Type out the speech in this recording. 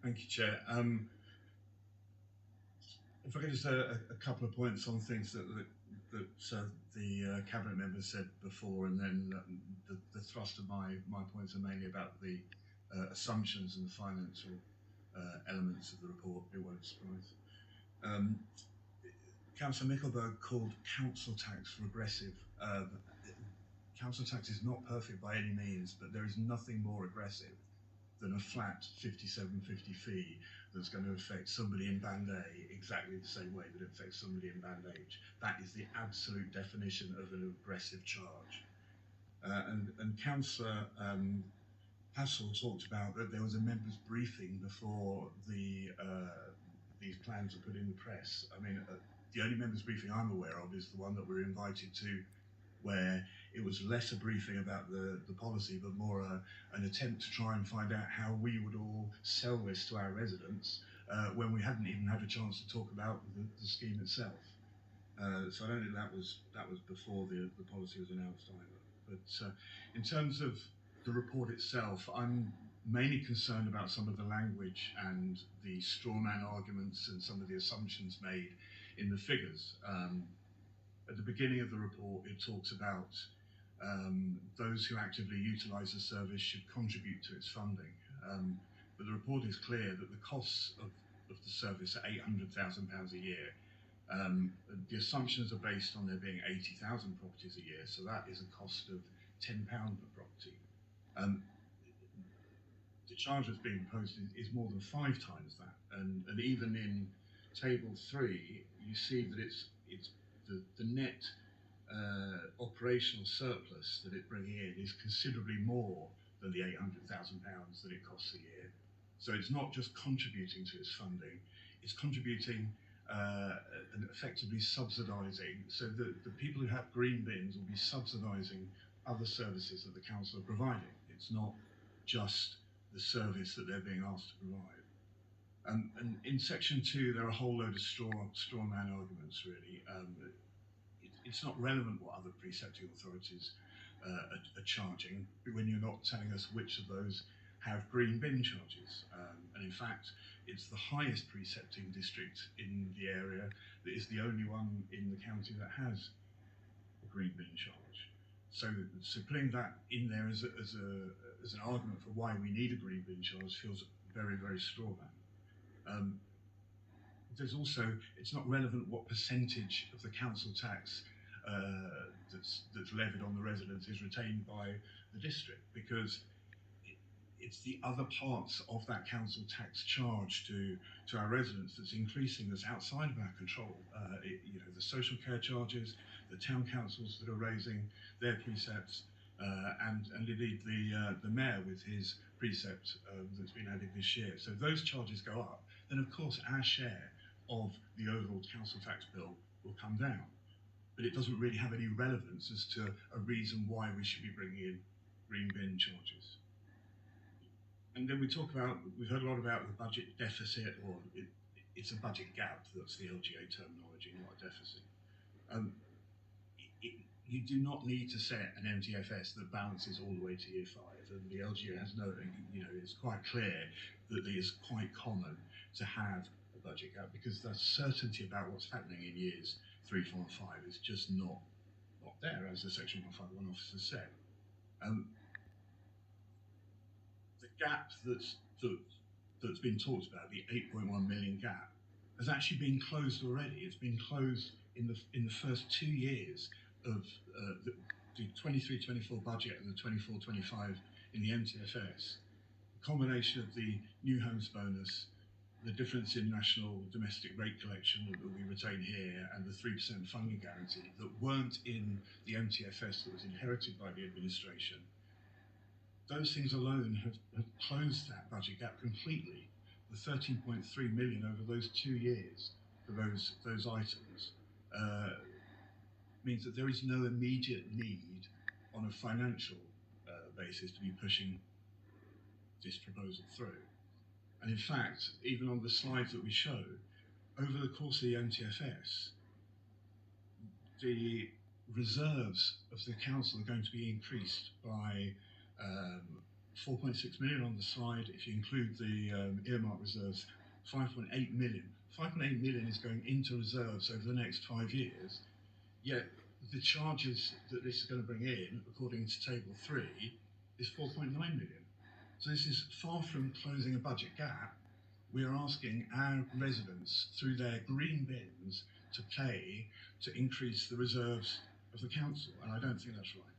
Thank you, Chair. If I could just a couple of points on things that the cabinet members said before, and then the thrust of my points are mainly about the assumptions and the financial elements of the report. It won't surprise. Councillor Mickelberg called council tax regressive. Council tax is not perfect by any means, but there is nothing more aggressive than a flat 57.50 fee that's going to affect somebody in Band A exactly the same way that it affects somebody in Band H. That is the absolute definition of an aggressive charge. And Councillor Hassel talked about that there was a members' briefing before these plans were put in the press. I mean, the only members' briefing I'm aware of is the one that we're invited to, where it was less a briefing about the policy, but more an attempt to try and find out how we would all sell this to our residents when we hadn't even had a chance to talk about the scheme itself. So I don't think that was before the policy was announced either. But in terms of the report itself, I'm mainly concerned about some of the language and the straw man arguments and some of the assumptions made in the figures. At the beginning of the report, it talks about those who actively utilise the service should contribute to its funding. But the report is clear that the costs of the service are £800,000 a year. The assumptions are based on there being 80,000 properties a year, so that is a cost of £10 per property. The charge that's being proposed is more than 5 times that, and even in Table 3, you see that it's the net operational surplus that it's bringing in is considerably more than the £800,000 that it costs a year. So it's not just contributing to its funding, it's contributing and effectively subsidising, so that the people who have green bins will be subsidising other services that the council are providing. It's not just the service that they're being asked to provide. And in section 2, there are a whole load of straw man arguments, really. It's not relevant what other precepting authorities are charging when you're not telling us which of those have green bin charges. And in fact, it's the highest precepting district in the area that is the only one in the county that has a green bin charge. So putting that in there as an argument for why we need a green bin charge feels very, very straw man. There's also, it's not relevant what percentage of the council tax that's levied on the residents is retained by the district, because it's the other parts of that council tax charge to our residents that's increasing, that's outside of our control. The social care charges, the town councils that are raising their precepts, and indeed the mayor with his precept that's been added this year. So those charges go up, then of course our share of the overall council tax bill will come down. But it doesn't really have any relevance as to a reason why we should be bringing in green bin charges. And then we've heard a lot about the budget deficit, or it's a budget gap. That's the LGA terminology, not a deficit. You do not need to set an MTFS that balances all the way to year 5, and the LGA has it's quite clear that it is quite common to have a budget gap, because the certainty about what's happening in years 3, 4, and 5 is just not there, as the Section 151 officer said. The gap that's been talked about, the 8.1 million gap, has actually been closed already. It's been closed in the first 2 years of the 23-24 budget and the 24-25 in the MTFS. The combination of the new homes bonus, the difference in national domestic rate collection that we retain here, and the 3% funding guarantee that weren't in the MTFS that was inherited by the administration, those things alone have closed that budget gap completely. The 13.3 million over those 2 years for those items means that there is no immediate need on a financial basis to be pushing this proposal through. And in fact, even on the slides that we show, over the course of the MTFS, the reserves of the council are going to be increased by 4.6 million on the side. If you include the earmark reserves, 5.8 million. 5.8 million is going into reserves over the next 5 years. Yet the charges that this is going to bring in, according to Table 3, is 4.9 million. So this is far from closing a budget gap. We are asking our residents, through their green bins, to pay to increase the reserves of the council, and I don't think that's right.